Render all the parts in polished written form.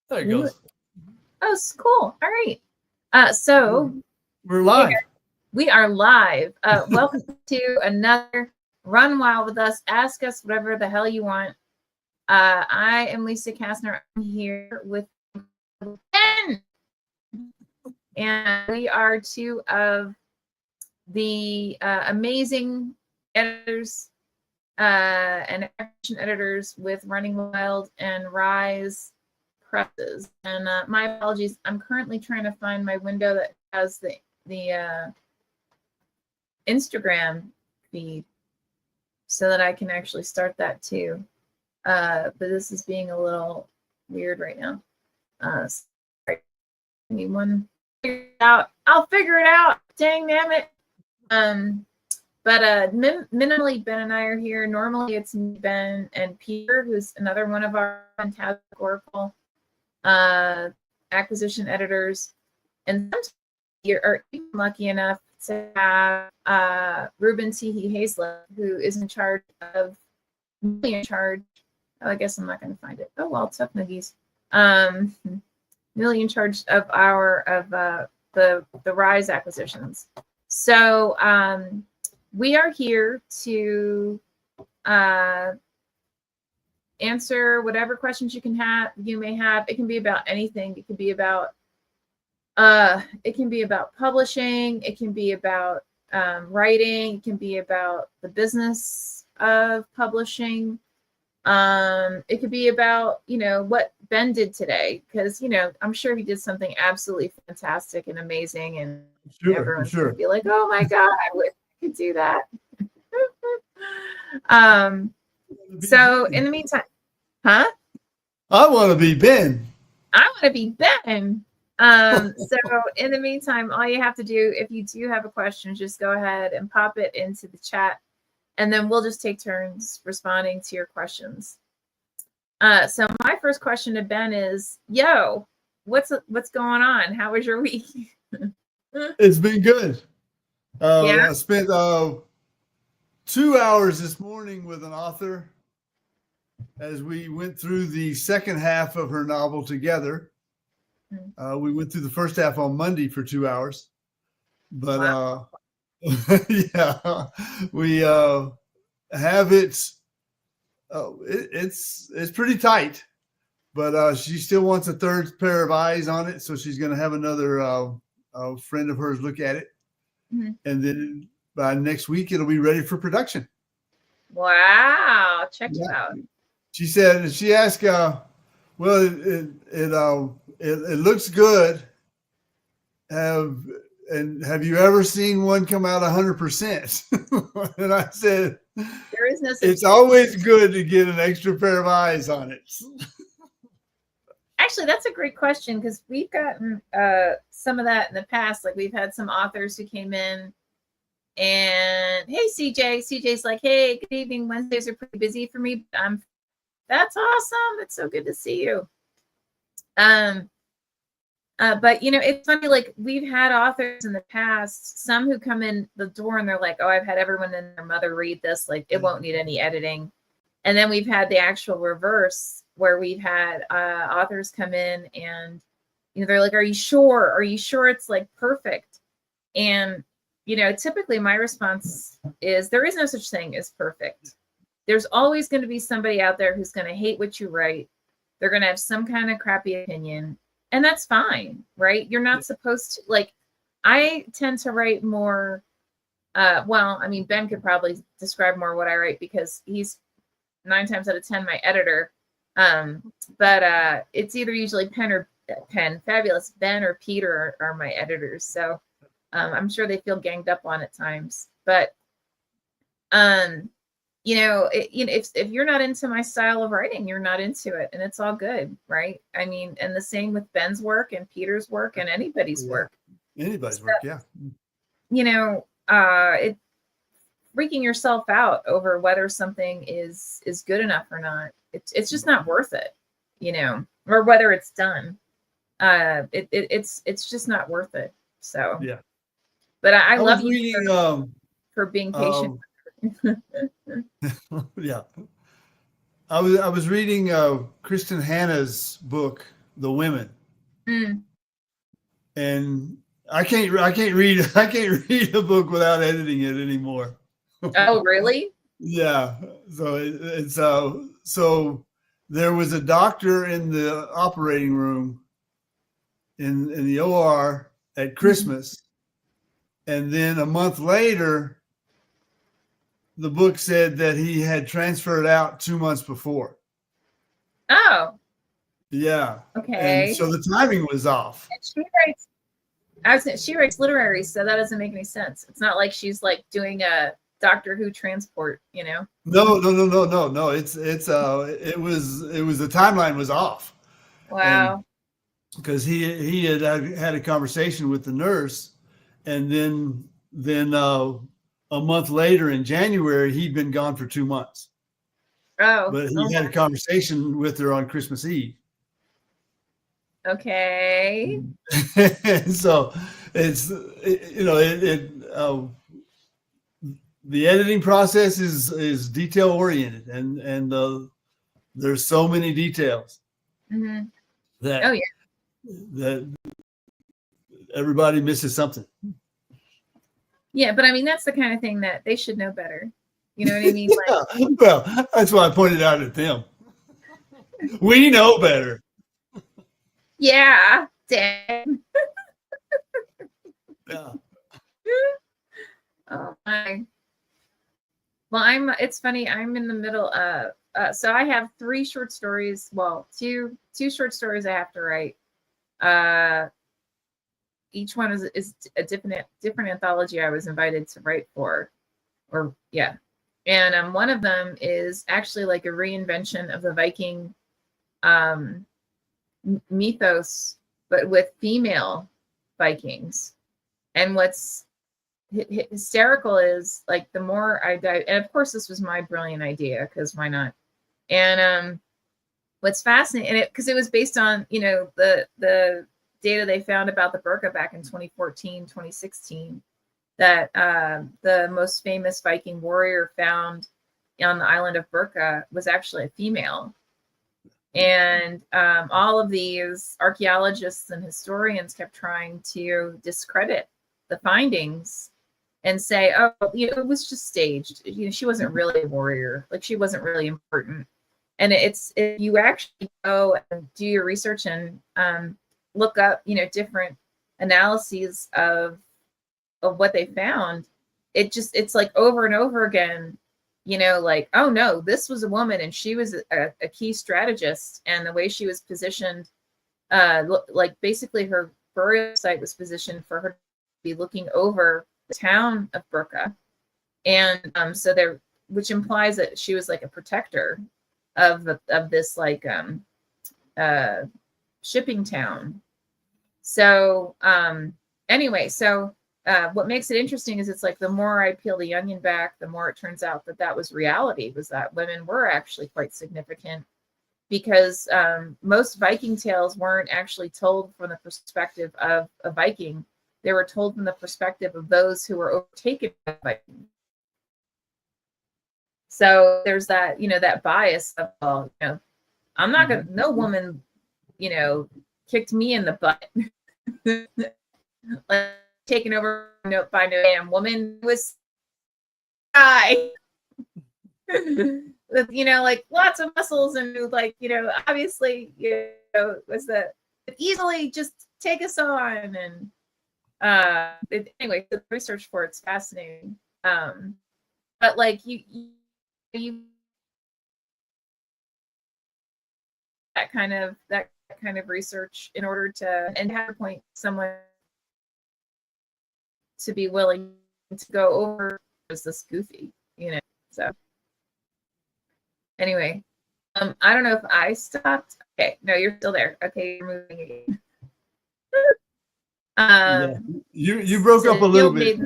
There it goes. Oh, cool. All right. So We're live. we are live. Welcome to another Run Wild with us. Ask us whatever the hell you want. I am Lisa Kastner. I'm here with Ben. And we are two of the amazing editors and action editors with Running Wild and Rise Presses. And my apologies, I'm currently trying to find my window that has the Instagram feed so that I can actually start that too. But this is being a little weird right now. Sorry. Give me one. I'll figure it out. Dang damn it. But minimally, Ben and I are here. Normally, it's me, Ben, and Peter, who's another one of our fantastic Oracle acquisition editors. And sometimes you are even lucky enough to have Ruben Teehee Hazlett, who is in charge of, I guess I'm not going to find it. Oh, well, tough nuggies. Really in charge of the Rise acquisitions. So we are here to answer whatever questions you may have. It can be about anything. It can be about publishing. It can be about writing. It can be about the business of publishing. It could be about, what Ben did today, because, I'm sure he did something absolutely fantastic and amazing, and everyone's going to be like, oh my God, I wish I could do that. So in the meantime, I want to be Ben. I want to be Ben. So in the meantime, all you have to do, if you do have a question, just go ahead and pop it into the chat, and then we'll just take turns responding to your questions. So my first question to Ben is, what's going on? How was your week? It's been good. I spent 2 hours this morning with an author as we went through the second half of her novel together. We went through the first half on Monday for 2 hours, but wow. Yeah, we have it. It's pretty tight, but she still wants a third pair of eyes on it, so she's going to have another friend of hers look at it, and then by next week it'll be ready for production. Wow! Check it out. She said. She asked, "Well, it looks good. Have you ever seen one come out 100%?" And I said, there is no. It's always good to get an extra pair of eyes on it. Actually, that's a great question, because we've gotten some of that in the past. Like, we've had some authors who came in and, hey, CJ's like, hey, good evening. Wednesdays are pretty busy for me, but that's awesome. It's so good to see you. But it's funny, like, we've had authors in the past, some who come in the door and they're like, oh, I've had everyone and their mother read this, like, it won't need any editing. And then we've had the actual reverse, where we've had authors come in and, they're like, are you sure it's like perfect? And, typically my response is, there is no such thing as perfect. There's always going to be somebody out there who's going to hate what you write. They're going to have some kind of crappy opinion. And that's fine, right? You're not supposed to, like, I tend to write more, Ben could probably describe more what I write, because he's 9 times out of 10 my editor. But it's either usually Fabulous Ben or Peter are my editors. So I'm sure they feel ganged up on at times. But, if you're not into my style of writing, you're not into it, and it's all good, right? I mean, and the same with Ben's work and Peter's work and anybody's work. Anybody's work, yeah. It freaking yourself out over whether something is good enough or not. It's just not worth it, or whether it's done. It's just not worth it. So yeah. But I love you for being patient. Yeah, I was reading Kristen Hanna's book, the women. Mm. And I can't read a book without editing it anymore. Oh, really? Yeah. So there was a doctor in the operating room in the OR at Christmas. And then a month later, the book said that he had transferred out 2 months before. Oh. Yeah. Okay. And so the timing was off. And she writes literary, so that doesn't make any sense. It's not like she's like doing a Doctor Who transport, you know? No. It was the timeline was off. Wow. Because he had a conversation with the nurse, and then a month later in January he'd been gone for 2 months. Oh. But he had a conversation with her on Christmas Eve. Okay. So it's the editing process is detail oriented, and there's so many details that that everybody misses something. Yeah, but I mean that's the kind of thing that they should know better. You know what I mean? Like, well, that's why I pointed out at them. We know better. Yeah, dang. Yeah. Oh my. Well, it's funny. I'm in the middle. So I have 3 short stories. Well, two short stories I have to write. Each one is a different anthology I was invited to write for, or yeah. And one of them is actually like a reinvention of the Viking mythos, but with female Vikings. And what's hysterical is like the more I dive, and of course this was my brilliant idea because why not? And what's fascinating, and because it was based on the data they found about the Burka back in 2014, 2016, that the most famous Viking warrior found on the island of Burka was actually a female. And all of these archaeologists and historians kept trying to discredit the findings and say, oh, it was just staged. She wasn't really a warrior. Like, she wasn't really important. And if you actually go and do your research and look up, different analyses of what they found, it's like over and over again, like, oh no, this was a woman and she was a key strategist, and the way she was positioned, like basically her burial site was positioned for her to be looking over the town of Burka. And so there, which implies that she was like a protector of this like shipping town. So anyway, so what makes it interesting is it's like the more I peel the onion back, the more it turns out that was reality, was that women were actually quite significant, because most Viking tales weren't actually told from the perspective of a Viking. They were told from the perspective of those who were overtaken by Vikings. So there's that, that bias of, well, I'm not gonna, no woman, kicked me in the butt. Like, taken over by no damn woman was guy. With, like lots of muscles and like, obviously, was that easily just take us on. And anyway, the research for it's fascinating. But like you that kind of research in order to, and have a point someone to be willing to go over is this goofy, so anyway, I don't know if I stopped. Okay, no, you're still there. Okay, you're moving again. Yeah. You broke up a little bit.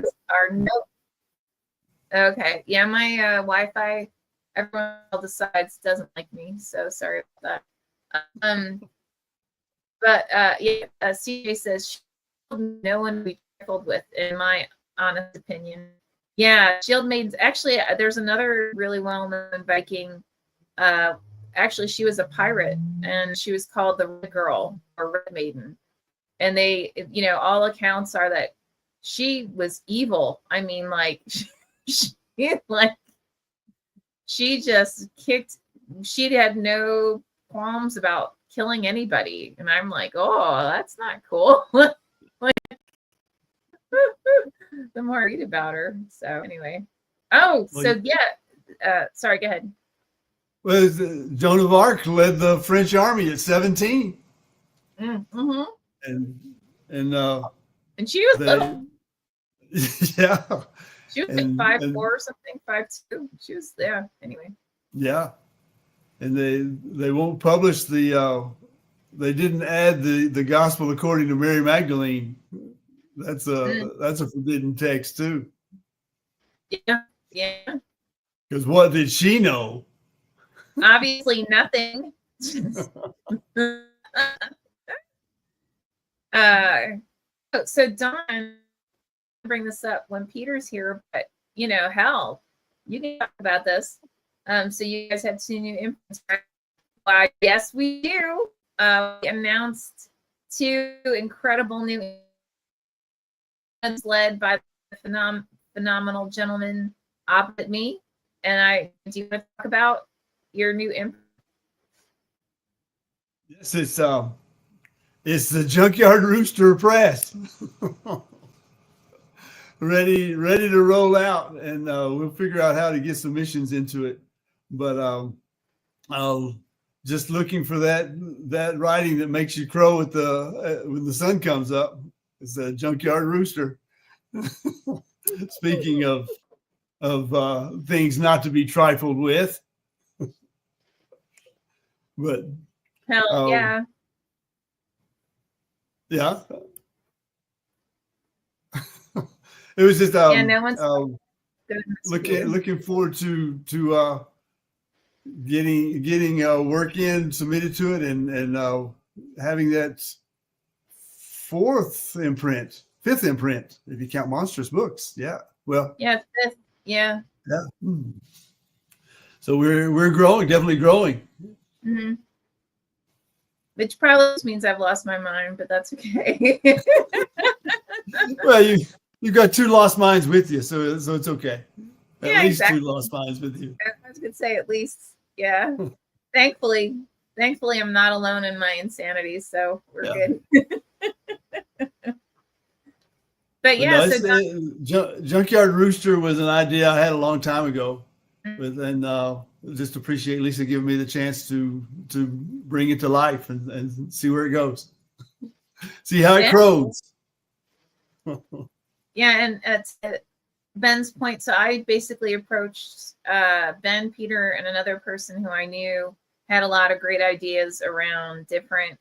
Okay, yeah, my Wi-Fi, everyone decides doesn't like me, so sorry about that. But yeah, CJ says no one to be trifled with, in my honest opinion. Yeah, shield maidens. Actually, there's another really well-known Viking actually she was a pirate, and she was called the Red Girl or Red Maiden. And they, you know, all accounts are that she was evil. I mean, like, she just kicked, she had no qualms about killing anybody. And I'm like, oh, that's not cool. Like, the more I read about her. So anyway. Oh, so yeah. Sorry, go ahead. Well, Joan of Arc led the French army at 17. Mm-hmm. And she was little. Yeah. She was like 5'4" or something, 5'2". She was there anyway. Yeah. And they won't publish the they didn't add the gospel according to Mary Magdalene. That's a forbidden text too. Yeah. Yeah. Because what did she know? Obviously nothing. So Dawn, bring this up when Peter's here, but you know, hell, you can talk about this. So you guys have 2 new imprints, right? Why, yes, we do. We announced 2 incredible new imprints led by the phenomenal gentleman opposite me. And do you want to talk about your new imprint? Yes, it's the Junkyard Rooster Press. ready to roll out, and we'll figure out how to get submissions into it. But just looking for that writing that makes you crow when the sun comes up. It's a Junkyard Rooster. Speaking of things not to be trifled with. But hell yeah. Yeah. It was just no one's looking forward to getting work in, submitted to it, and having that 5th imprint, if you count Monstrous Books. Yeah. Well. Yeah, 5th. Yeah. Yeah. So we're growing, definitely growing. Mm-hmm. Which probably means I've lost my mind, but that's okay. Well, you got 2 lost minds with you, so it's okay. At least exactly. 2 lost minds with you. I was gonna say at least, yeah. Thankfully, I'm not alone in my insanity, so we're good. But yeah, Junkyard Rooster was an idea I had a long time ago, and just appreciate Lisa giving me the chance to bring it to life and see where it goes, see how it crows. Yeah, and at Ben's point, so I basically approached Ben, Peter, and another person who I knew had a lot of great ideas around different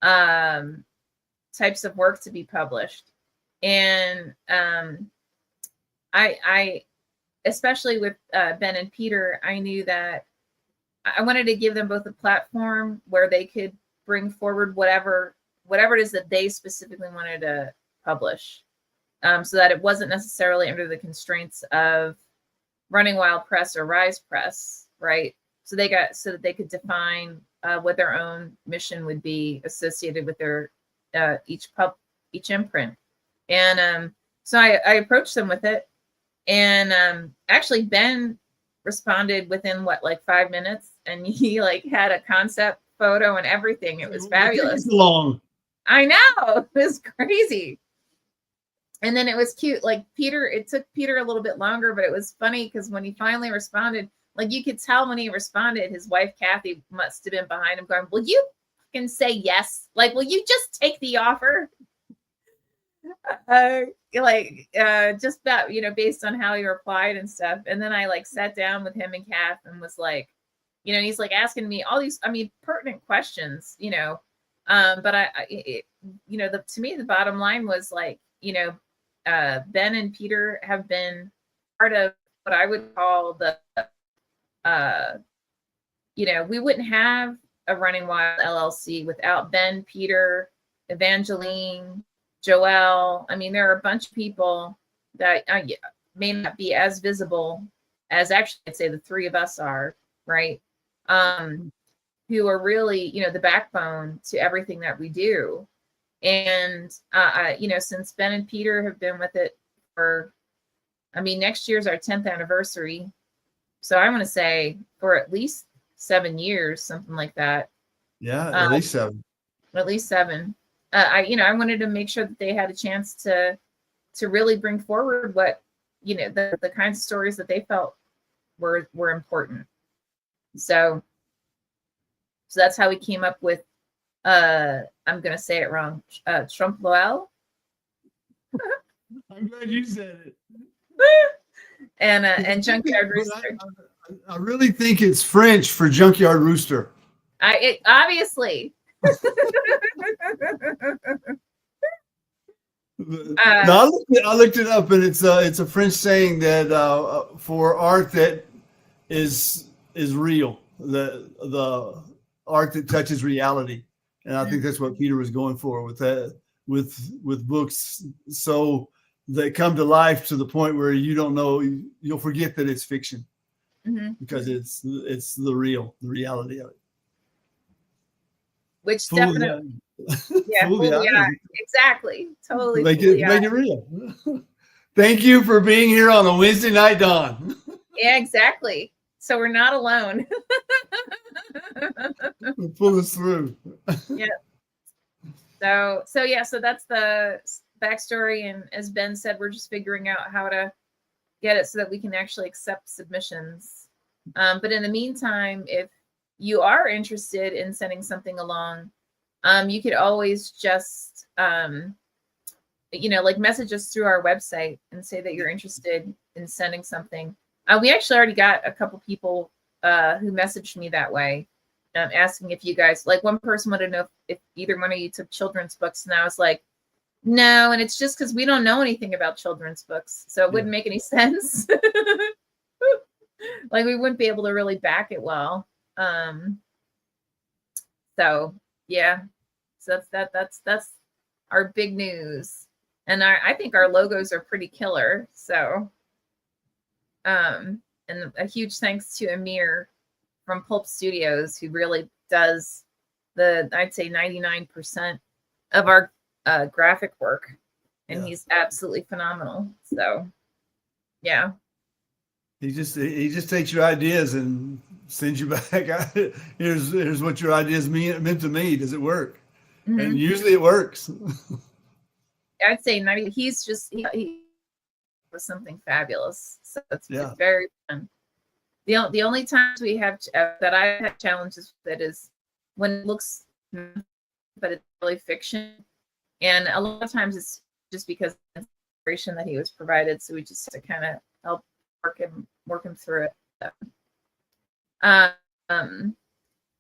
types of work to be published. And I especially with Ben and Peter, I knew that I wanted to give them both a platform where they could bring forward whatever it is that they specifically wanted to publish, so that it wasn't necessarily under the constraints of Running Wild Press or Rise Press, right? So that they could define what their own mission would be associated with their each imprint. And so I approached them with it, and actually Ben responded within 5 minutes, and he had a concept photo and everything. It was fabulous. Long. I know, it was crazy. And then it was cute. It took Peter a little bit longer, but it was funny because when he finally responded, you could tell when he responded, his wife Kathy must have been behind him going, "Will you fucking say yes? Will you just take the offer?" Just about, based on how he replied and stuff. And then I sat down with him and Kath and was he's asking me all these, pertinent questions, but to me, the bottom line was Ben and Peter have been part of what I would call the, we wouldn't have a Running Wild LLC without Ben, Peter, Evangeline, Joelle. There are a bunch of people that may not be as visible as actually I'd say the 3 of us are, right? who are really, the backbone to everything that we do. And, since Ben and Peter have been with it next year's our 10th anniversary. So I want to say for at least 7 years, something like that. Yeah, at least 7. At least 7. I wanted to make sure that they had a chance to really bring forward what, the kinds of stories that they felt were important. So that's how we came up with, I'm going to say it wrong, Trompe l'oeil. I'm glad you said it. And Junkyard Rooster. I really think it's French for Junkyard Rooster. Obviously. I looked it up, and it's a French saying that for art that is real, the art that touches reality, and I think that's what Peter was going for with that, with books, so they come to life to the point where you'll forget that it's fiction, because it's the reality of it. Which definitely, exactly, totally. Make it real. Thank you for being here on a Wednesday night, Dawn. Yeah, exactly. So we're not alone. Pull us through. Yeah. So that's the backstory, and as Ben said, we're just figuring out how to get it so that we can actually accept submissions. But in the meantime, if you are interested in sending something along, you could always just message us through our website and say that you're interested in sending something. We actually already got a couple people who messaged me that way, asking if you guys, like, one person wanted to know if either one of you took children's books, and I was like, no, and it's just because we don't know anything about children's books, so it wouldn't make any sense. Like, we wouldn't be able to really back it well. So that's our big news, and I think our logos are pretty killer. So, and a huge thanks to Amir from Pulp Studios, who really does I'd say 99% of our graphic work, and he's absolutely phenomenal. So, yeah. He just takes your ideas and sends you back. Here's what your ideas meant to me. Does it work? And usually it works. I'd say 90. He was something fabulous. So it's very fun. The only times we have that I have challenges with it is when it looks, but it's really fiction, and a lot of times it's just because of the inspiration that he was provided. So we just have to kind of help work him through it. But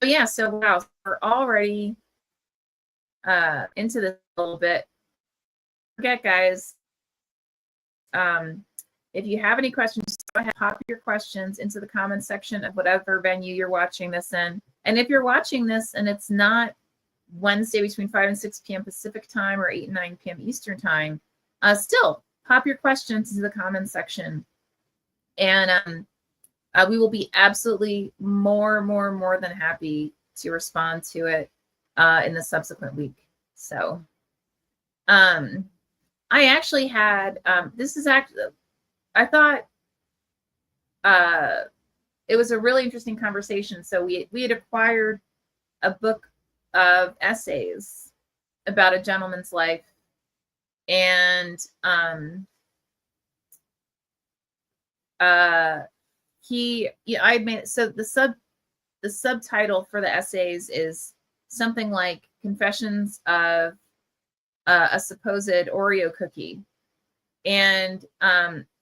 yeah, so wow, we're already into this a little bit. Forget, guys. If you have any questions, go ahead, pop your questions into the comments section of whatever venue you're watching this in. And if you're watching this and it's not Wednesday between 5 and 6 p.m. Pacific time or 8 and 9 p.m. Eastern time, still pop your questions into the comments section. And we will be absolutely more than happy to respond to it in the subsequent week. So I actually had, I thought it was a really interesting conversation. So we had acquired a book of essays about a gentleman's life, and I made, so the subtitle for the essays is something like Confessions of a Supposed Oreo Cookie, and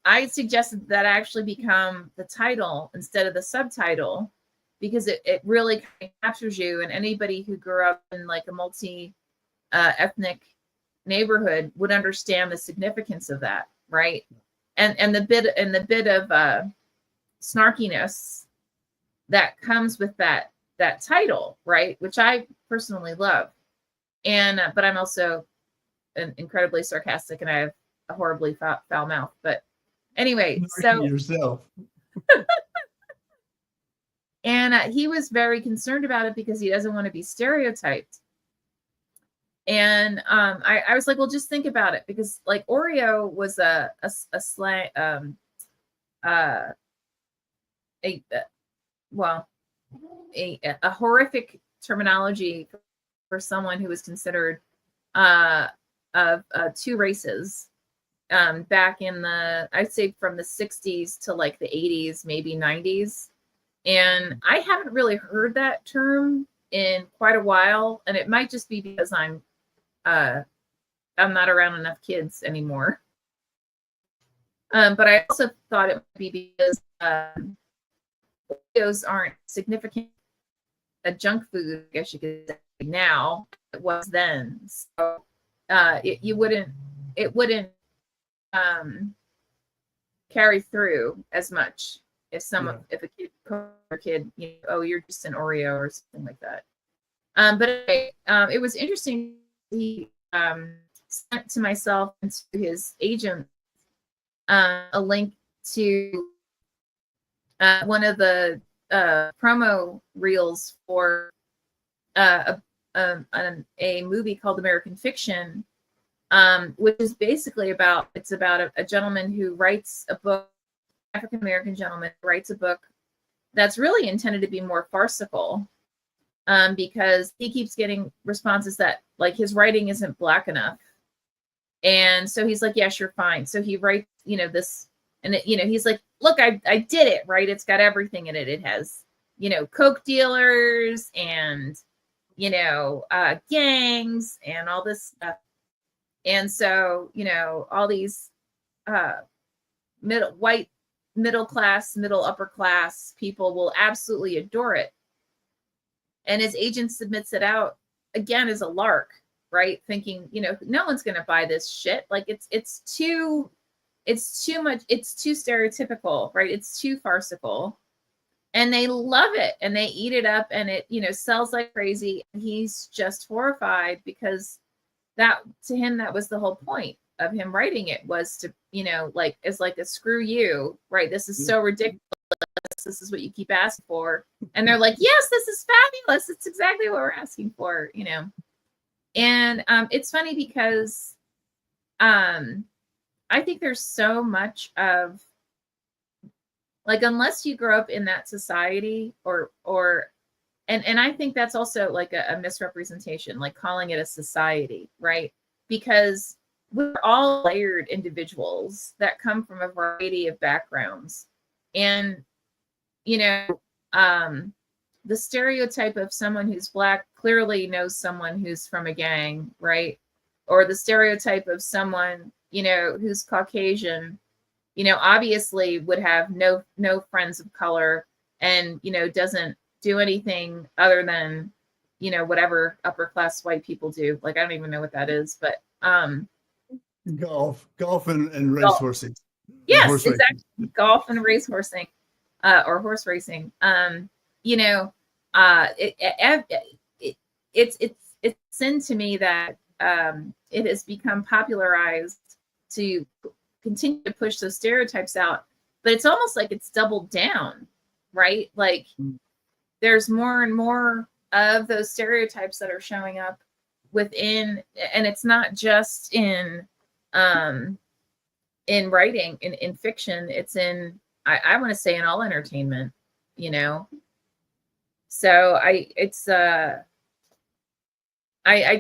I suggested that actually become the title instead of the subtitle, because it really kind of captures you, and anybody who grew up in like a multi ethnic neighborhood would understand the significance of that, right? And the bit of snarkiness that comes with that title, right? Which I personally love, and but I'm also incredibly sarcastic, and I have a horribly foul mouth. But anyway, so yourself. And he was very concerned about it because he doesn't want to be stereotyped. And I was like, well, just think about it, because like Oreo was a slang, a horrific terminology for someone who was considered of two races back in the, I'd say from the 60s to like the 80s, maybe 90s. And I haven't really heard that term in quite a while. And it might just be because I'm not around enough kids anymore. But I also thought it might be because Oreos aren't significant a junk food, I guess you could say, now. It was then. So it wouldn't carry through as much if if a kid, you know, oh, you're just an Oreo or something like that. But it was interesting. He sent to myself and to his agent a link to one of the promo reels for a movie called American Fiction, which is basically about a gentleman who writes a book, African American gentleman writes a book that's really intended to be more farcical, because he keeps getting responses that like his writing isn't Black enough. And so he's like, yeah, sure, fine. So he writes, you know, this, and it, you know, he's like, look, I did it, right? It's got everything in it. It has, you know, coke dealers and, you know, gangs and all this stuff. And so, you know, all these middle class, middle upper class people will absolutely adore it. And his agent submits it out again as a lark, right? Thinking, you know, no one's going to buy this shit. Like it's too much. It's too stereotypical, right? It's too farcical, and they love it and they eat it up, and it, you know, sells like crazy. He's just horrified because that, to him, that was the whole point of him writing it, was to, you know, like, it's like a screw you, right? This is so ridiculous. This is what you keep asking for. And they're like, yes, this is fabulous. It's exactly what we're asking for, you know? And it's funny because I think there's so much of, like, unless you grow up in that society and I think that's also like a misrepresentation, like calling it a society, right? Because we're all layered individuals that come from a variety of backgrounds. And, you know, the stereotype of someone who's Black clearly knows someone who's from a gang, right? Or the stereotype of someone, you know, who's Caucasian, you know, obviously would have no friends of color, and, you know, doesn't do anything other than, you know, whatever upper class white people do. Like, I don't even know what that is, but golf and racehorses. Yes, exactly. Golf and racehorsing, or horse racing. You know, it's sin to me that it has become popularized to continue to push those stereotypes out, but it's almost like it's doubled down, right? Like there's more and more of those stereotypes that are showing up within, and it's not just in writing, in fiction, it's in, I want to say, in all entertainment, you know? So I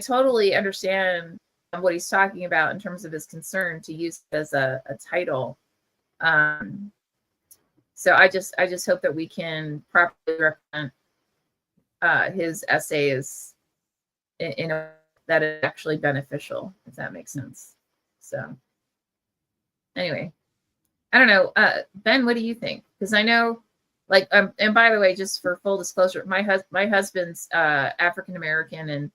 totally understand what he's talking about in terms of his concern to use it as a title. So I just hope that we can properly represent his essays in a that is actually beneficial, if that makes sense. So anyway, I don't know. Ben, what do you think? Because I know, like, and by the way, just for full disclosure, my husband's African American, and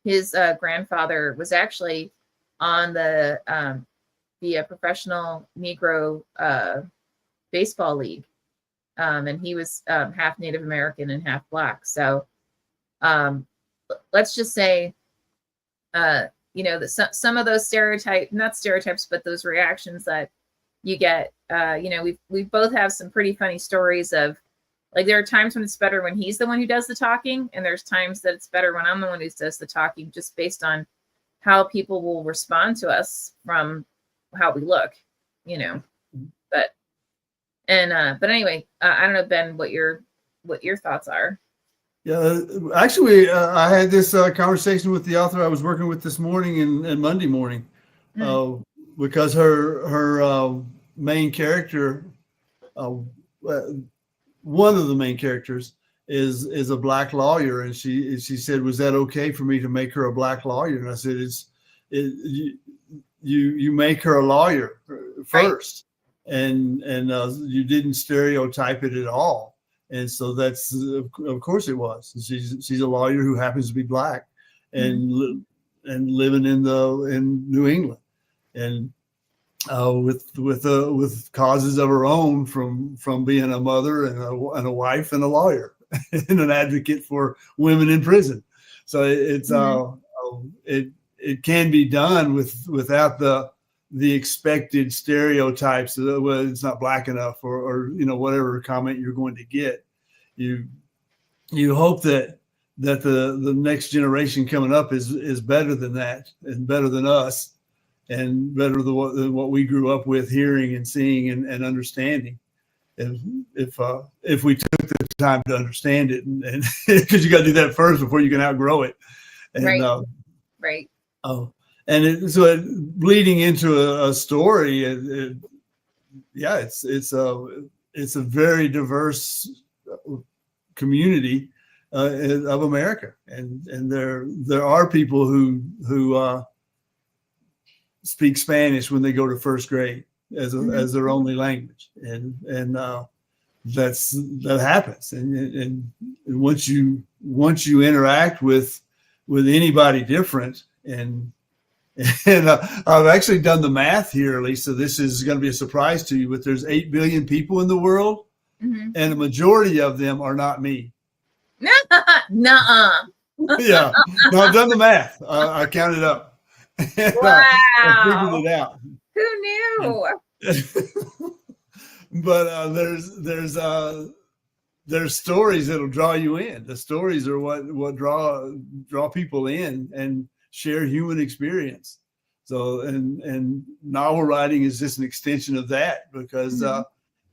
his grandfather was actually on the professional Negro baseball league, and he was half Native American and half Black. So let's just say, you know, that some of those not stereotypes, but those reactions that you get, you know, we both have some pretty funny stories of Like there are times when it's better when he's the one who does the talking, and there's times that it's better when I'm the one who does the talking, just based on how people will respond to us from how we look, you know. But anyway, I don't know, Ben, what your thoughts are. Yeah, actually, I had this conversation with the author I was working with this morning and Monday morning, because her main character, one of the main characters, is a black lawyer, and she said, "Was that okay for me to make her a black lawyer?" And I said, "You make her a lawyer first, right. and you didn't stereotype it at all." And so that's, of course it was. She's a lawyer who happens to be black and living in New England, and with causes of her own from being a mother and a wife and a lawyer and an advocate for women in prison. So it can be done without the expected stereotypes. Well, it's not black enough, or whatever comment you're going to get. You hope that the next generation coming up is better than that, and better than us, and better than what we grew up with, hearing and seeing and understanding. If we took the time to understand it, and because you got to do that first before you can outgrow it. And, right. Oh. And so bleeding into a story, it's a very diverse community of America, and there are people who speak Spanish when they go to first grade as their only language, and that happens, and once you interact with anybody different, and I've actually done the math here, Lisa. This is going to be a surprise to you, but there's 8 billion people in the world, and a majority of them are not me. Nuh-uh. Yeah, no, I've done the math. I counted up. Wow. I figured it out. Who knew? But there's stories that'll draw you in. The stories are what draw people in and share human experience. So and novel writing is just an extension of that, because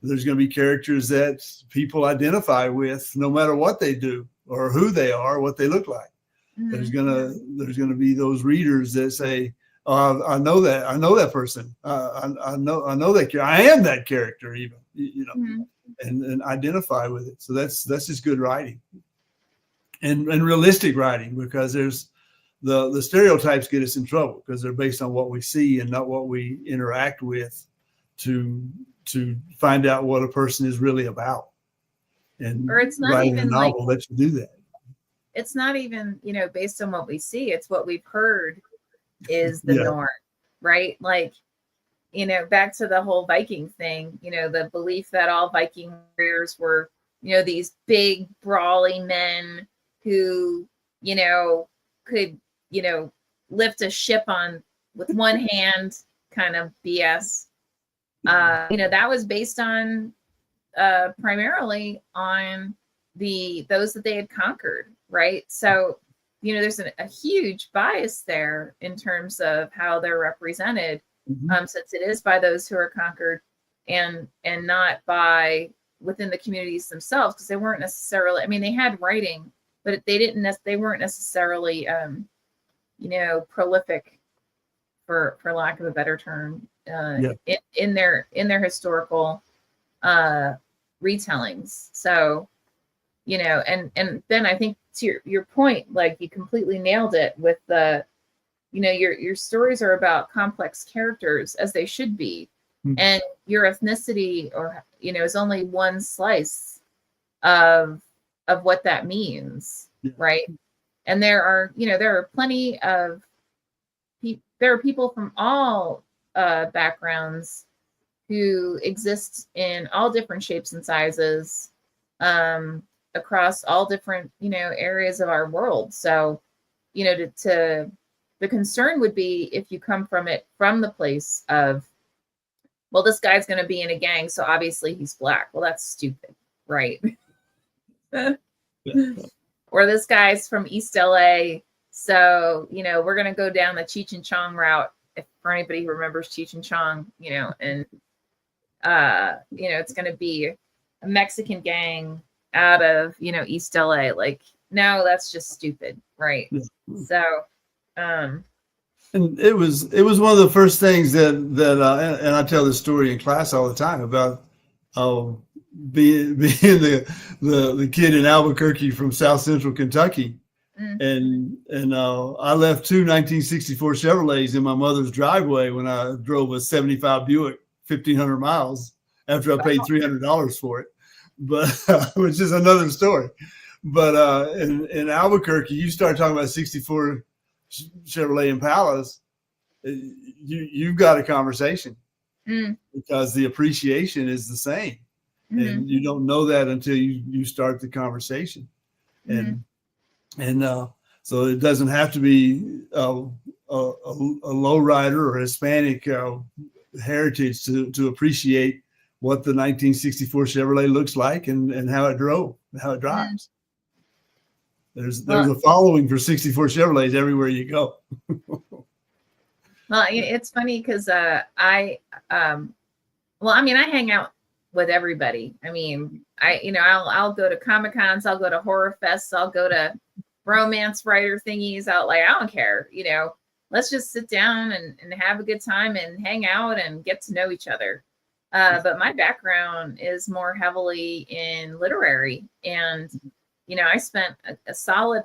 there's going to be characters that people identify with no matter what they do or who they are, what they look like. There's gonna be those readers that say, "Oh, I know that person. I know that character. I am that character," even, and identify with it. So that's just good writing, and realistic writing, because there's the stereotypes get us in trouble because they're based on what we see and not what we interact with to find out what a person is really about. And or it's not writing even a novel lets you do that. It's not even, based on what we see. It's what we've heard is the norm, right? Like, back to the whole Viking thing, the belief that all Viking warriors were, these big brawling men who, could, lift a ship with one hand, kind of BS. That was based on primarily on those that they had conquered, right? So there's a huge bias there in terms of how they're represented, since it is by those who are conquered and not by within the communities themselves, because they weren't necessarily, they had writing, but they weren't necessarily prolific, for lack of a better term, in their historical retellings. So and then I think to your point, like, you completely nailed it with the your stories are about complex characters, as they should be, and your ethnicity is only one slice of what that means, right? And there are plenty of there are people from all backgrounds who exist in all different shapes and sizes, across all different areas of our world. So the concern would be if you come from the place of, well, this guy's going to be in a gang, so obviously he's black. Well, that's stupid, right? Or this guy's from East LA. So, we're going to go down the Cheech and Chong route. If for anybody who remembers Cheech and Chong, and, it's going to be a Mexican gang out of, East LA. Like, no, that's just stupid. Right. Yeah. So, and it was one of the first things that and I tell this story in class all the time about being the kid in Albuquerque from South Central Kentucky. And I left 2 1964 Chevrolets in my mother's driveway when I drove a 75 Buick 1,500 miles after I paid $300 for it, but which is another story. But in Albuquerque, you start talking about 64 Chevrolet Impalas, you've got a conversation because the appreciation is the same, and you don't know that until you start the conversation, and so it doesn't have to be a lowrider or Hispanic heritage to appreciate what the 1964 Chevrolet looks like and how it drives. There's a following for 64 Chevrolets everywhere you go. Well, it's funny because I hang out with everybody. I mean, I'll go to Comic-Cons, I'll go to horror fests, I'll go to romance writer thingies. I don't care. Let's just sit down and have a good time and hang out and get to know each other. But my background is more heavily in literary, and I spent a solid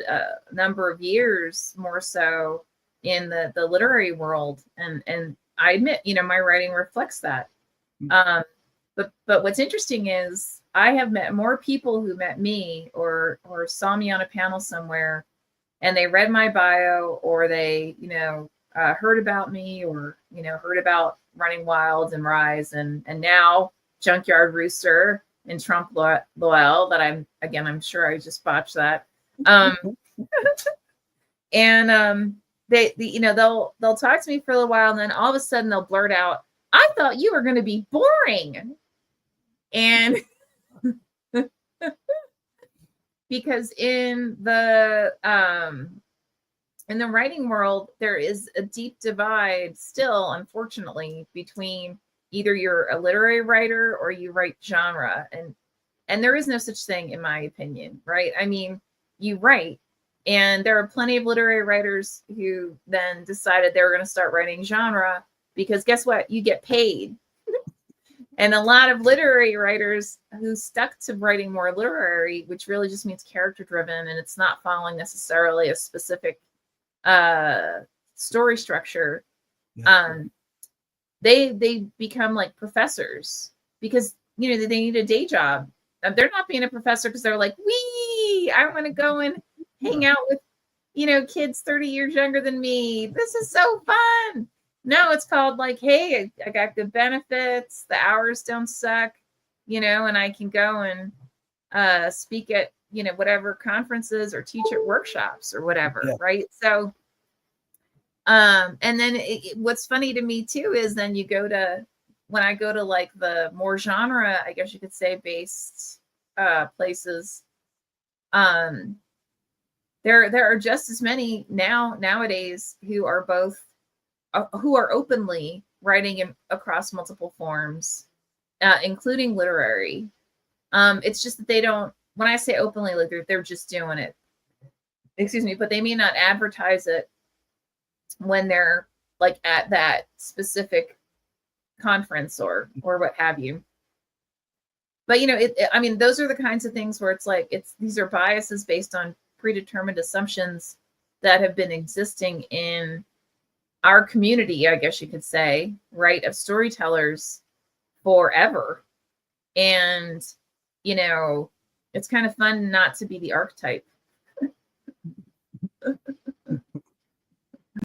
number of years more so in the literary world, and I admit, my writing reflects that. But what's interesting is I have met more people who met me or saw me on a panel somewhere, and they read my bio, or they heard about me, or heard about Running Wild and Rise, and now Junkyard Rooster and Trump Loel, that I'm sure I just botched that. And they'll talk to me for a little while, and then all of a sudden they'll blurt out, "I thought you were going to be boring." And because in the writing world, there is a deep divide still, unfortunately, between either you're a literary writer or you write genre, and there is no such thing, in my opinion, right? I mean, you write, and there are plenty of literary writers who then decided they were going to start writing genre, because guess what? You get paid. And a lot of literary writers who stuck to writing more literary, which really just means character driven, and it's not following necessarily a specific story structure. Yeah. They become like professors because they need a day job. They're not being a professor because they're like, I want to go and hang out with kids 30 years younger than me. This is so fun. No, it's called like, hey, I got good benefits. The hours don't suck, and I can go and speak at, whatever conferences or teach at workshops or whatever. Yeah. Right. So, and then what's funny to me too, is then when I go to like the more genre, I guess you could say, based places, there are just as many nowadays who are openly writing across multiple forms, including literary. It's just that they don't, when I say openly, like they're just doing it, but they may not advertise it when they're like at that specific conference or what have you. But those are the kinds of things where it's like, these are biases based on predetermined assumptions that have been existing in our community, I guess you could say, right, of storytellers forever. And, it's kind of fun not to be the archetype.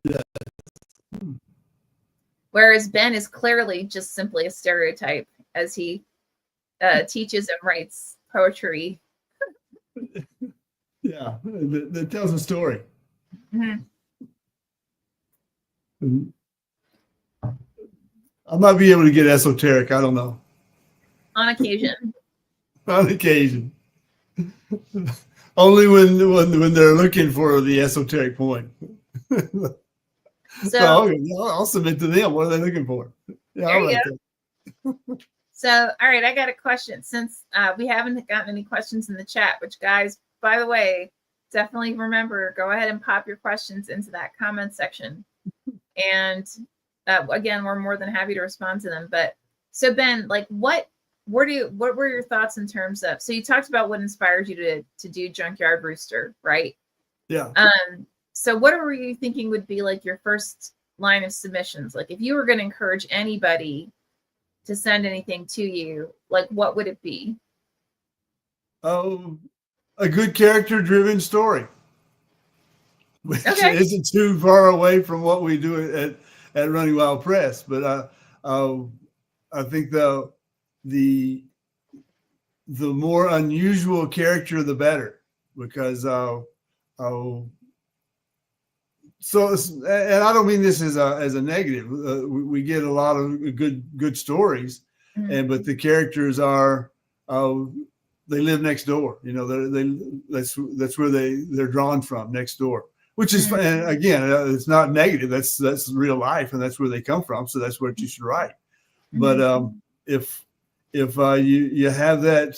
Yeah. Whereas Ben is clearly just simply a stereotype as he teaches and writes poetry. Yeah, that tells a story. Mm-hmm. I might be able to get esoteric. I don't know. On occasion. On occasion. Only when they're looking for the esoteric point. So I'll submit to them. What are they looking for? Yeah, there you go. So, all right, I got a question. Since we haven't gotten any questions in the chat, which, guys, by the way, definitely remember, go ahead and pop your questions into that comment section. And again, we're more than happy to respond to them. But so, Ben, like, what were your thoughts in terms of? So you talked about what inspired you to do Junkyard Rooster, right? Yeah. So what were you thinking would be like your first line of submissions? Like, if you were going to encourage anybody to send anything to you, like, what would it be? Oh, a good character-driven story, which isn't too far away from what we do at Running Wild Press. But I think the more unusual character, the better, because so, and I don't mean this as a negative. We get a lot of good stories, but the characters are they live next door. You know, that's where they're drawn from, next door. Which is, and again, it's not negative. That's real life, and that's where they come from. So that's what you should write. But if you have that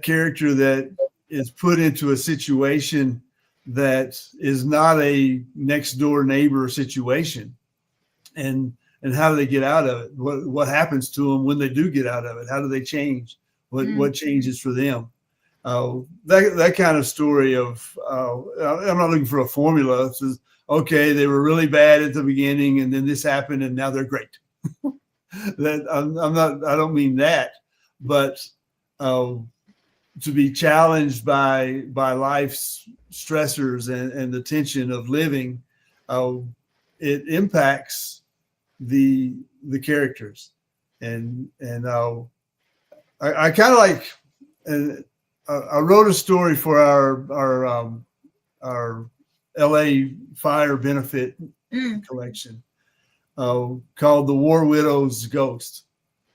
character that is put into a situation that is not a next door neighbor situation, and how do they get out of it? What happens to them when they do get out of it? How do they change? What changes for them? That kind of story of I'm not looking for a formula. It says, okay, they were really bad at the beginning, and then this happened, and now they're great. That I don't mean that, but to be challenged by life's stressors and the tension of living, it impacts the characters, and I kind of like, and I wrote a story for our LA fire benefit collection called The War Widow's Ghost.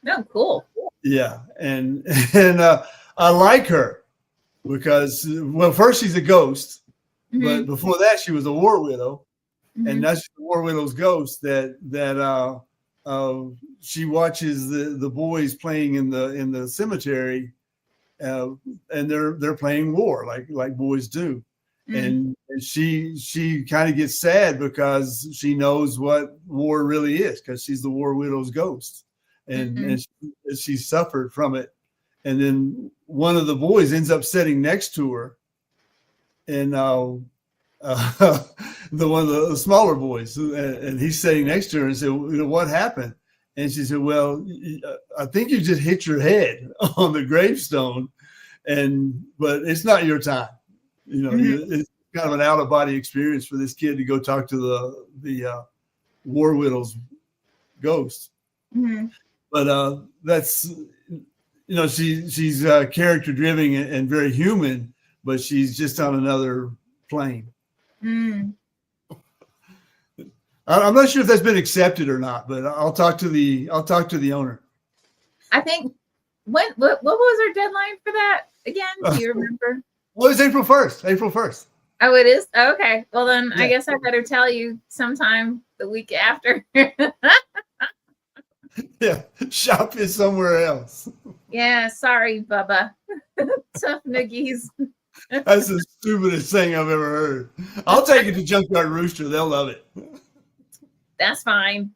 Oh, cool. Yeah, and I like her because, well, first she's a ghost, but before that she was a war widow, and now she's the war widow's ghost. That she watches the boys playing in the cemetery, and they're playing war like boys do, and she kind of gets sad because she knows what war really is, because she's the war widow's ghost, and she suffered from it. And then one of the boys ends up sitting next to her, and the one of the smaller boys, and he's sitting next to her and said, you know, what happened? And she said, well, I think you just hit your head on the gravestone, but it's not your time. You know, it's kind of an out of body experience for this kid to go talk to the war widow's ghost. But that's, you know, she's character driven and very human, but she's just on another plane. I'm not sure if that's been accepted or not, but I'll talk to the owner. I think what was our deadline for that again? Do you remember? Well, it's April 1st. April 1st. Oh, it is? Oh, okay. Well, then I guess I better tell you sometime the week after. Yeah, shop is somewhere else. Yeah, sorry, Bubba. Tough noogies. That's the stupidest thing I've ever heard. I'll take it to Junkyard Rooster. They'll love it. That's fine.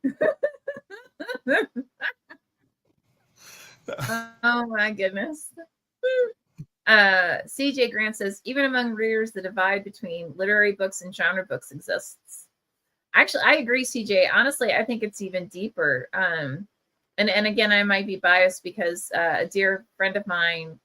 Oh my goodness. CJ Grant says, even among readers, the divide between literary books and genre books exists. Actually, I agree, CJ. Honestly, I think it's even deeper. And again, I might be biased because a dear friend of mine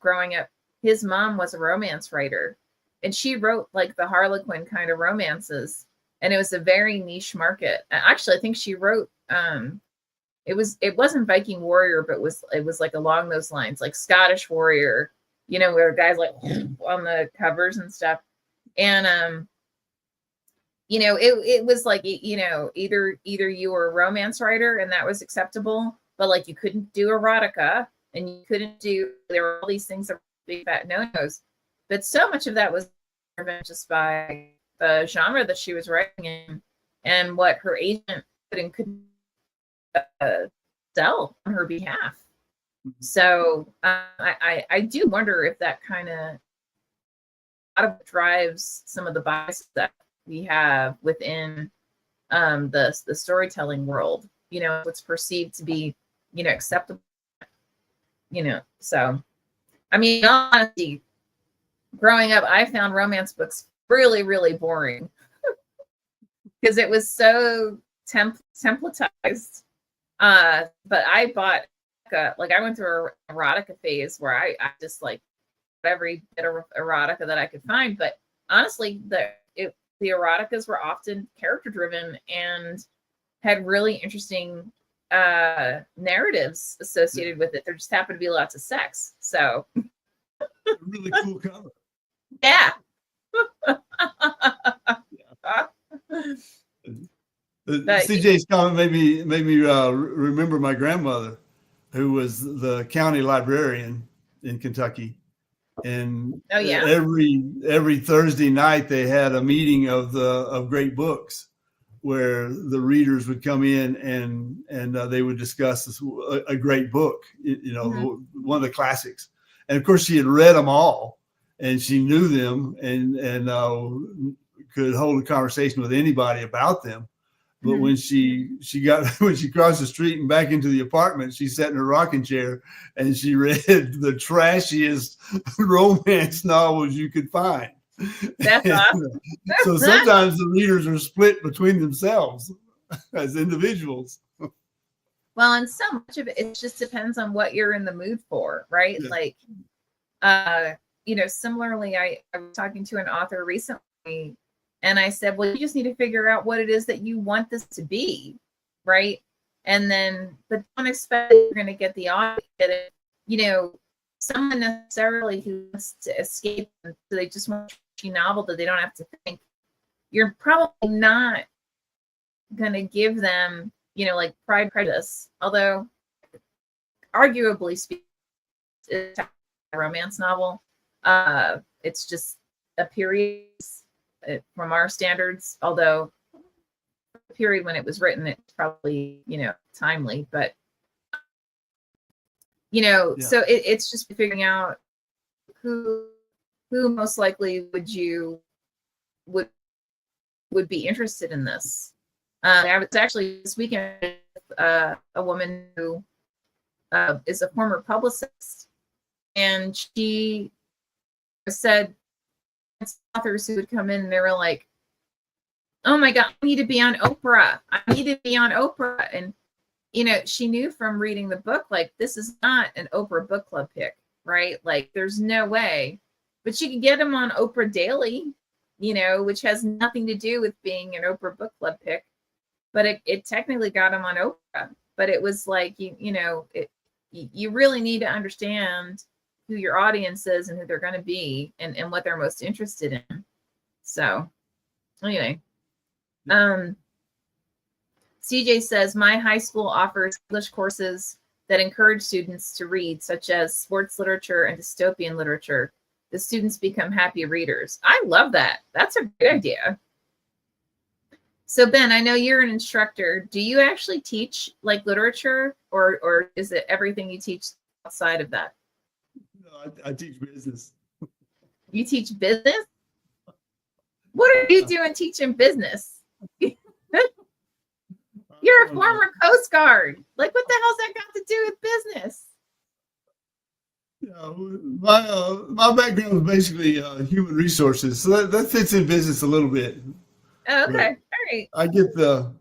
growing up, his mom was a romance writer, and she wrote like the Harlequin kind of romances, and it was a very niche market. Actually, I think she wrote it wasn't Viking warrior, but it was like along those lines, like Scottish warrior, you know, where guys like on the covers and stuff. And you know, it was like, you know, either you were a romance writer and that was acceptable, but like you couldn't do erotica, and you couldn't do, there were all these things big fat no-nos. But so much of that was driven just by the genre that she was writing in and what her agent could and couldn't sell on her behalf. So I do wonder if that kind of drives some of the bias that we have within the storytelling world. You know, what's perceived to be, you know, acceptable. You know, so I mean, honestly, growing up, I found romance books really, really boring because it was so templatized. But I bought like I went through an erotica phase where I just like every bit of erotica that I could find. But honestly, the eroticas were often character driven and had really interesting narratives associated with it. There just happened to be lots of sex. So really cool cover. Yeah. CJ's comment made me remember my grandmother, who was the county librarian in Kentucky, and every Thursday night they had a meeting of great books, where the readers would come in and they would discuss a great book, you know, one of the classics, and of course she had read them all, and she knew them and could hold a conversation with anybody about them. But when she crossed the street and back into the apartment, she sat in her rocking chair and she read the trashiest romance novels you could find. That's awesome. So sometimes the readers are split between themselves as individuals. Well, and so much of it just depends on what you're in the mood for, right? Yeah. Like, you know, similarly, I was talking to an author recently, and I said, well, you just need to figure out what it is that you want this to be, right? And then, but don't expect you're going to get the audience, you know, someone necessarily who wants to escape, so they just want a novel that they don't have to think. You're probably not going to give them, you know, like Pride and Prejudice, although arguably speaking, it's a romance novel. It's just a period from our standards, although the period when it was written, it's probably, you know, timely, but you know, so it's just figuring out who most likely would be interested in this. I was actually this weekend with a woman who is a former publicist, and she said authors who would come in and they were like, oh my God, I need to be on Oprah. I need to be on Oprah. And, you know, she knew from reading the book, like, this is not an Oprah book club pick, right? Like, there's no way. But she could get them on Oprah Daily, you know, which has nothing to do with being an Oprah book club pick. But it technically got them on Oprah. But it was like, you know, you really need to understand who your audience is and who they're going to be and what they're most interested in. So anyway, CJ says, my high school offers English courses that encourage students to read, such as sports literature and dystopian literature. The students become happy readers. I love that. That's a good idea. So Ben, I know you're an instructor. Do you actually teach like literature, or is it everything you teach outside of that? No, I teach business. You teach business? What are you doing teaching business? You're a former Coast Guard. Like, what the hell's that got to do with business? My background is basically human resources, so that fits in business a little bit. Oh, okay, all right. I get the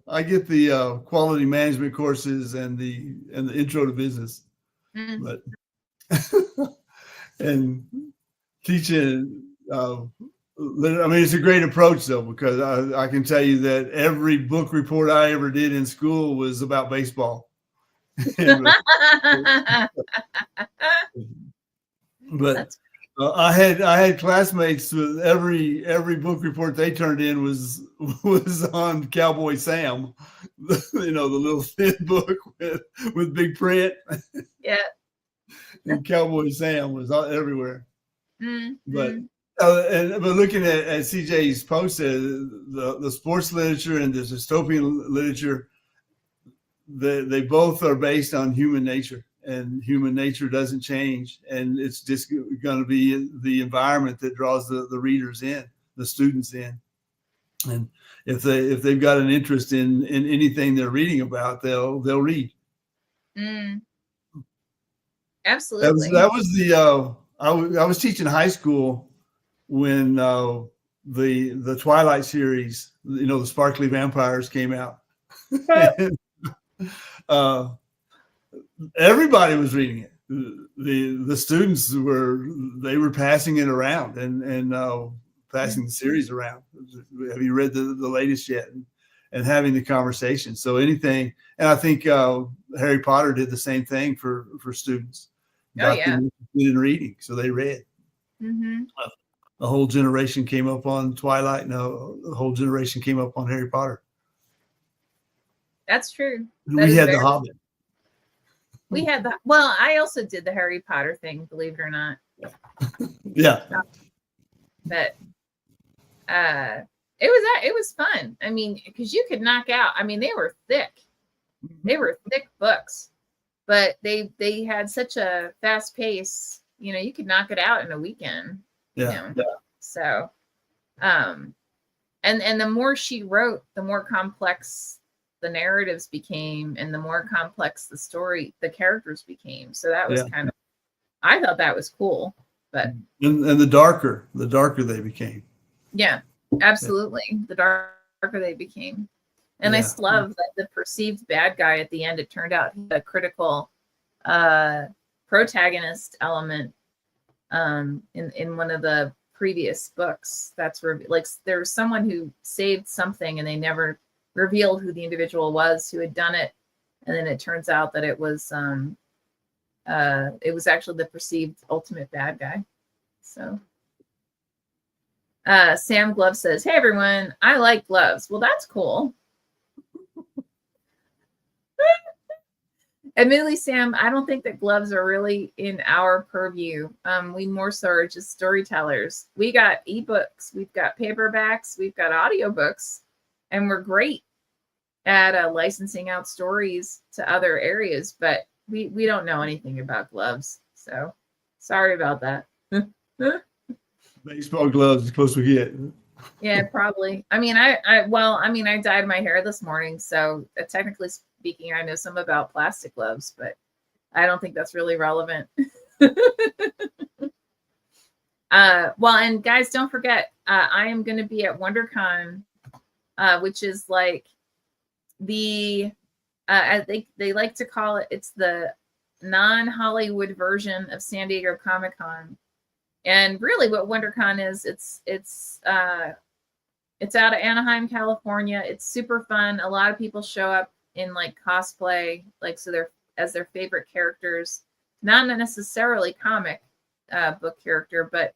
quality management courses and the intro to business, but and teaching. I mean, it's a great approach though, because I can tell you that every book report I ever did in school was about baseball. But I had classmates with every book report they turned in was on Cowboy Sam, you know, the little thin book with big print. Yeah. And Cowboy Sam was everywhere. But but looking at CJ's post, the sports literature and the dystopian literature, they both are based on human nature, and human nature doesn't change, and it's just going to be the environment that draws the readers in, the students in. And if they've got an interest in anything they're reading about, they'll read. Absolutely. That was the I was teaching high school when the Twilight series, the Sparkly Vampires came out. And, everybody was reading it. The students were passing it around and passing the series around. Have you read the latest yet? And having the conversation. So anything, and I think Harry Potter did the same thing for students. Got them interested in reading, so they read. A whole generation came up on Twilight, and a whole generation came up on Harry Potter. That's true. We had The Hobbit. We had well, I also did the Harry Potter thing, believe it or not. Yeah. But it was fun. I mean, because you could knock out. I mean, they were thick. They were thick books, but they had such a fast pace. You could knock it out in a weekend. Yeah. So, and the more she wrote, the more complex the narratives became, and the more complex the characters became. So that was kind of, I thought that was cool. But and the darker they became. Yeah, absolutely. The darker they became. And I just love that the perceived bad guy at the end, it turned out a critical protagonist element in one of the previous books. That's where there was someone who saved something and they never revealed who the individual was who had done it. And then it turns out that it was actually the perceived ultimate bad guy. So Sam Glove says, "Hey everyone, I like gloves." Well, that's cool. Admittedly, Sam, I don't think that gloves are really in our purview. We more so are just storytellers. We got ebooks, we've got paperbacks, we've got audiobooks, and we're great at licensing out stories to other areas, but we don't know anything about gloves. So sorry about that. Baseball gloves is supposed to get. Yeah, probably. I mean, I dyed my hair this morning, so technically speaking, I know some about plastic gloves, but I don't think that's really relevant. Well, and guys, don't forget, I am going to be at WonderCon, which is like they like to call it, it's the non-Hollywood version of San Diego Comic-Con. And really what WonderCon is, it's out of Anaheim, California. It's super fun. A lot of people show up in like cosplay, like, so they're as their favorite characters, not necessarily comic book character, but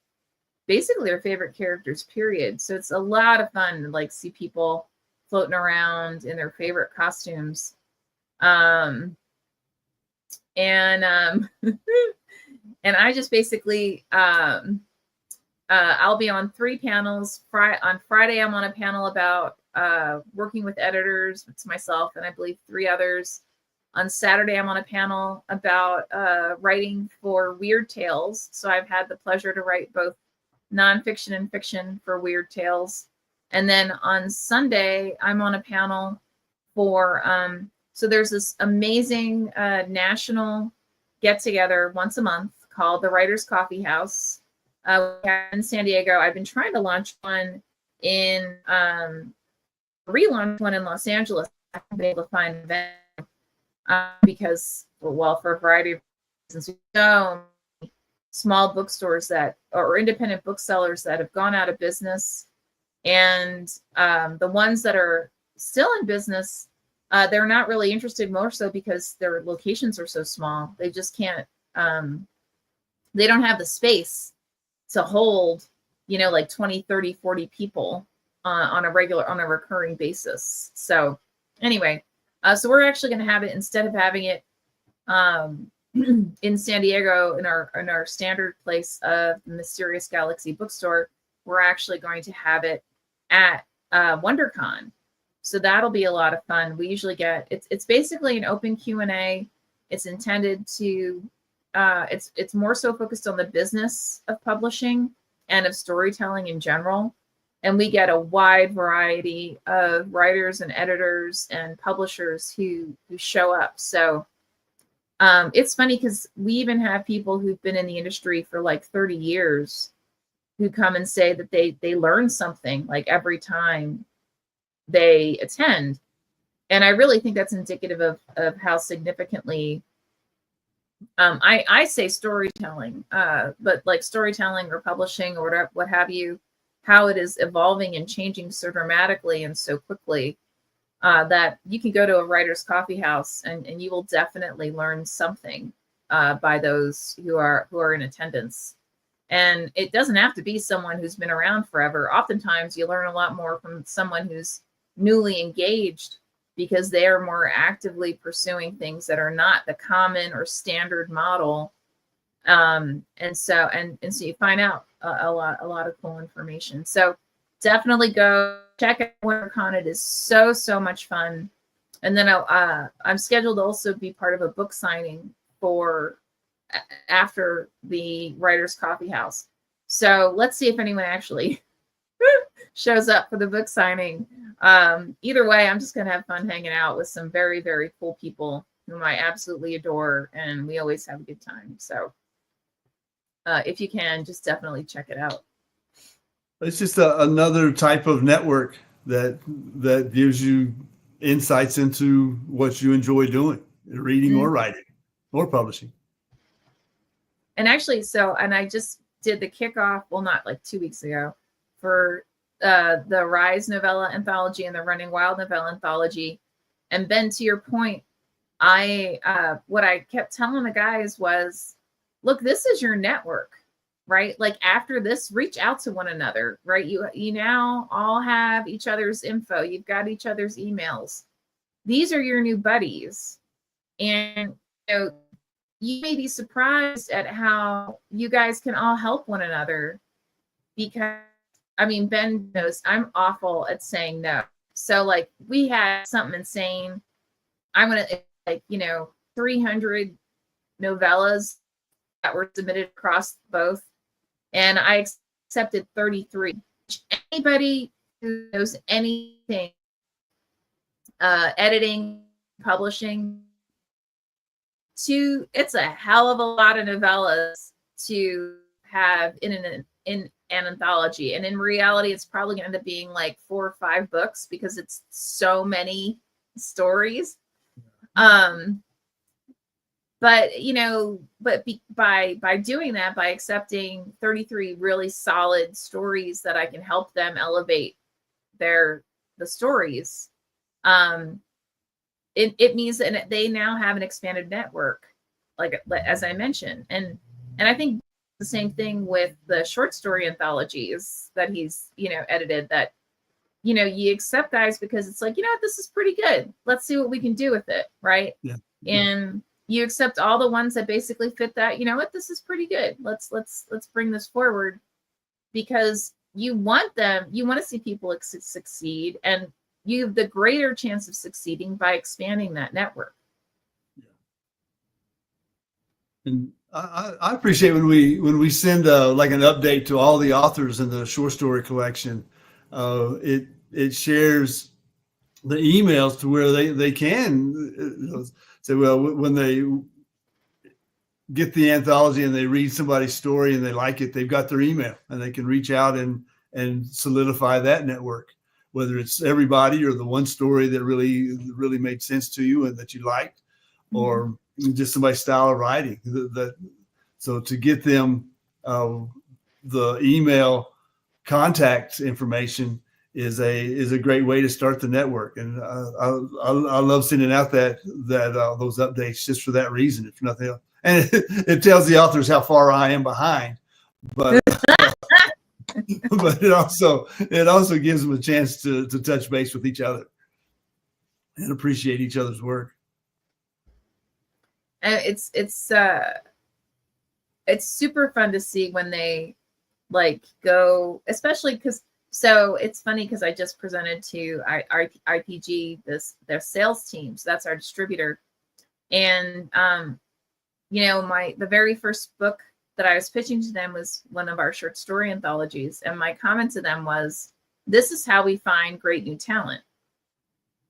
basically their favorite characters, period. So it's a lot of fun to like see people floating around in their favorite costumes. And I just basically, I'll be on 3 panels. On Friday, I'm on a panel about working with editors. It's myself and I believe 3 others. On Saturday, I'm on a panel about writing for Weird Tales. So I've had the pleasure to write both nonfiction and fiction for Weird Tales. And then on Sunday, I'm on a panel for, so there's this amazing national get-together once a month called the Writers Coffee House in San Diego. I've been trying to launch one relaunch one in Los Angeles. I haven't been able to find an event because, well, for a variety of reasons, so small bookstores or independent booksellers that have gone out of business. And the ones that are still in business, they're not really interested, more so because their locations are so small. They just can't, they don't have the space to hold, like 20, 30, 40 people on a recurring basis. So anyway, so we're actually going to have it, instead of having it in San Diego, in our standard place of Mysterious Galaxy Bookstore, we're actually going to have it at WonderCon. So that'll be a lot of fun. We usually get it's basically an open Q&A. It's intended to it's more so focused on the business of publishing and of storytelling in general. And we get a wide variety of writers and editors and publishers who show up. So it's funny because we even have people who've been in the industry for like 30 years who come and say that they learn something like every time they attend. And I really think that's indicative of how significantly I say storytelling, but like storytelling or publishing or whatever, what have you, how it is evolving and changing so dramatically and so quickly that you can go to a writer's coffee house and you will definitely learn something by those who are in attendance. And it doesn't have to be someone who's been around forever. Oftentimes you learn a lot more from someone who's newly engaged because they are more actively pursuing things that are not the common or standard model. And so you find out a lot of cool information. So definitely go check out WonderCon. It is so much fun. And then I'm scheduled to also be part of a book signing for after the Writers Coffee House. So let's see if anyone actually shows up for the book signing. Either way, I'm just going to have fun hanging out with some very, very cool people whom I absolutely adore, and we always have a good time. So if you can, just definitely check it out. It's just another type of network that gives you insights into what you enjoy doing, reading or writing or publishing. And actually, and I just did the kickoff, well, not like 2 weeks ago, for the Rise novella anthology and the Running Wild novella anthology. And Ben, to your point, what I kept telling the guys was, look, this is your network, right? Like after this, reach out to one another, right? You now all have each other's info. You've got each other's emails. These are your new buddies. And you may be surprised at how you guys can all help one another, because I mean, Ben knows I'm awful at saying no. So like we had something insane. I'm going to 300 novellas that were submitted across both. And I accepted 33. Anybody who knows anything, editing, publishing, it's a hell of a lot of novellas to have in an anthology. And in reality, it's probably going to end up being like 4 or 5 books because it's so many stories. But by doing that, by accepting 33 really solid stories that I can help them elevate the stories, it means that they now have an expanded network, like as I mentioned, and I think the same thing with the short story anthologies that he's edited. That you accept guys because it's like, this is pretty good. Let's see what we can do with it, right? Yeah. And you accept all the ones that basically fit that. You know what? This is pretty good. Let's bring this forward, because you want to see people succeed, and you have the greater chance of succeeding by expanding that network. Yeah. And I appreciate when we send like an update to all the authors in the short story collection. It shares the emails to where they can say, well, when they get the anthology and they read somebody's story and they like it, they've got their email and they can reach out and solidify that network, whether it's everybody or the one story that really made sense to you and that you liked, or just somebody's style of writing. So to get them the email contact information is a great way to start the network. And I love sending out that those updates just for that reason, if nothing else. And it tells the authors how far I am behind, but but it also gives them a chance to touch base with each other and appreciate each other's work. And it's super fun to see when they like go, especially because, so it's funny because I just presented to IPG their sales team. So that's our distributor. And the very first book that I was pitching to them was one of our short story anthologies. And my comment to them was, this is how we find great new talent,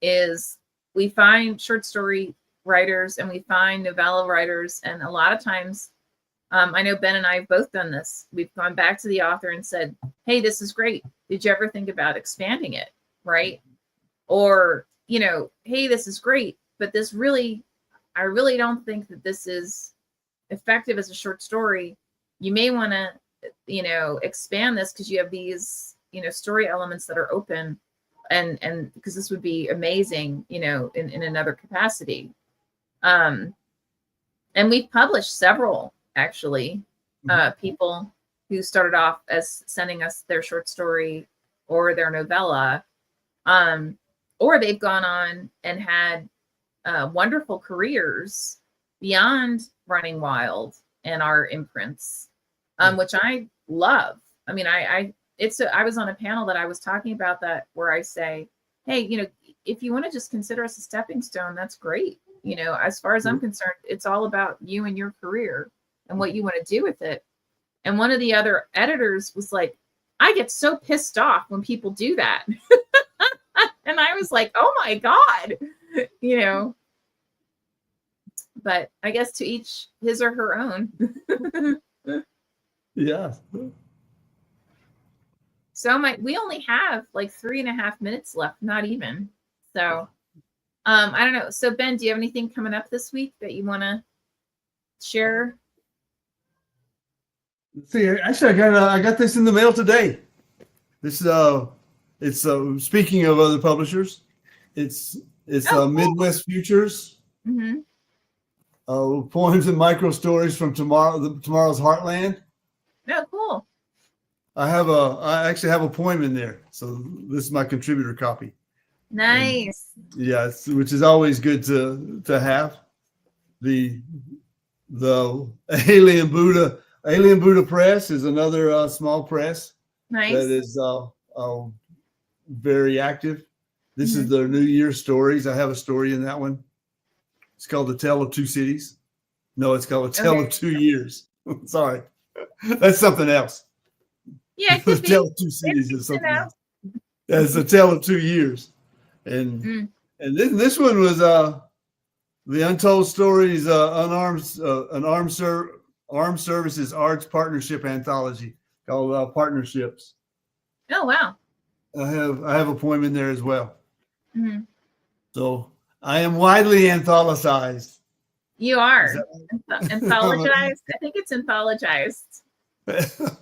is we find short story writers and we find novella writers. And a lot of times, I know Ben and I have both done this. We've gone back to the author and said, hey, this is great. Did you ever think about expanding it? Right. Or, hey, this is great, but I really don't think that this is effective as a short story. You may want to, expand this because you have these, story elements that are open, and because this would be amazing, in another capacity. And we've published several, actually, people who started off as sending us their short story or their novella, or they've gone on and had wonderful careers beyond Running Wild and our imprints, which I love. I mean, I was on a panel that I was talking about that, where I say, hey, if you want to just consider us a stepping stone, that's great. As far as I'm concerned, it's all about you and your career and what you want to do with it. And one of the other editors was like, I get so pissed off when people do that. And I was like, oh my God, but I guess to each his or her own. Yeah. So we only have like 3.5 minutes left, not even. So I don't know. So Ben, do you have anything coming up this week that you want to share? Let's see, actually, I got this in the mail today. This it's speaking of other publishers, it's cool. Midwest Futures. Mm-hmm. Poems and micro stories from tomorrow's Heartland. Oh, cool. I actually have a poem in there, so this is my contributor copy. Nice. And, yeah, which is always good to have. The Alien Buddha Press is another small press. Nice. That is very active. This is their New Year stories. I have a story in that one. It's called The Tale of Two Cities. No, it's called A Tale of 2 Years. Sorry. That's something else. Yeah, The Tale of Two Cities is something else. That's The Tale of 2 Years. And this one was the Untold Stories an Armed Services Arts Partnership Anthology called Partnerships. Oh, wow. I have a poem in there as well. Mm-hmm. So I am widely anthologized. You are anthologized. I think it's anthologized.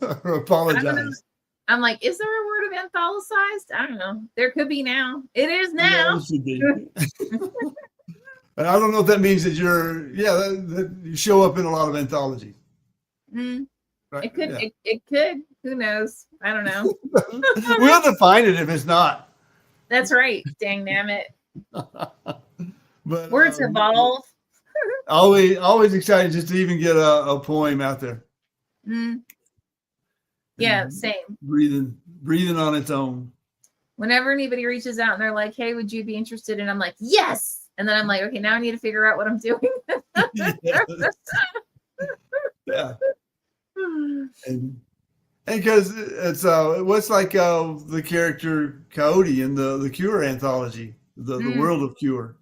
Or apologize. I'm like, is there a word of anthologized? I don't know. There could be now. It is now. Yeah, it should be. And I don't know if that means that that you show up in a lot of anthologies. Mm. Right? It could. Yeah. It could. Who knows? I don't know. We'll define it if it's not. That's right. Dang damn it. But words evolve. always excited just to even get a poem out there. Mm. Yeah, same. Breathing on its own. Whenever anybody reaches out and they're like, "Hey, would you be interested?" and I'm like, "Yes," and then I'm like, "Okay, now I need to figure out what I'm doing." Yeah. And because it's what's like the character Coyote in the Cure anthology, the World of Cure.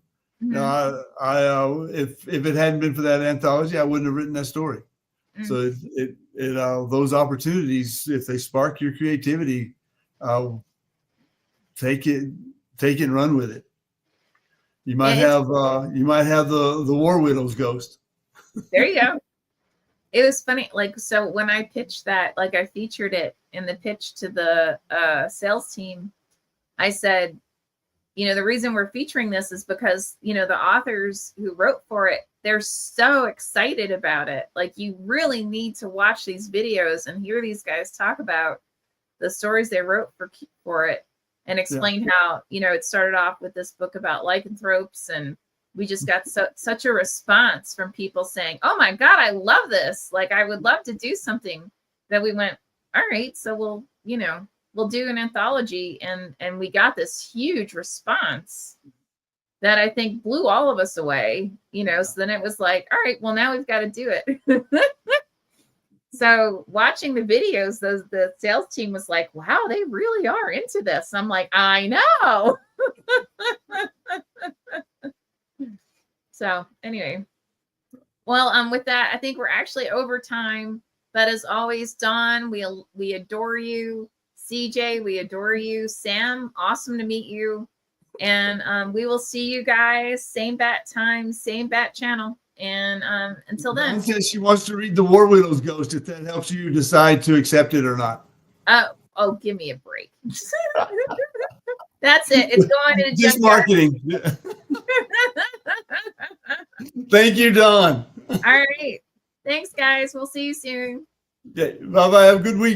Mm-hmm. Now, if it hadn't been for that anthology, I wouldn't have written that story. So it those opportunities, if they spark your creativity, take it and run with it. You might have the War Widow's ghost. There you go. It was funny. Like, so when I pitched that, like I featured it in the pitch to the sales team, I said, the reason we're featuring this is because, the authors who wrote for it, they're so excited about it. Like, you really need to watch these videos and hear these guys talk about the stories they wrote for it and explain how, it started off with this book about lycanthropes and we just got such a response from people saying, "Oh my God, I love this. Like, I would love to do something," that we went, all right, so we'll do an anthology. And we got this huge response that I think blew all of us away, so then it was like, all right, well, now we've got to do it. So watching the videos, the sales team was like, wow, they really are into this. I'm like, I know. So anyway, well, with that, I think we're actually over time. But as always, Dawn, we adore you. CJ, we adore you. Sam, awesome to meet you. And we will see you guys same bat time, same bat channel. And until then. Dawn says she wants to read the War Widows Ghost if that helps you decide to accept it or not. Oh, give me a break. That's it. It's going in a just marketing. Thank you, Dawn. All right. Thanks, guys. We'll see you soon. Yeah, bye-bye. Have a good week.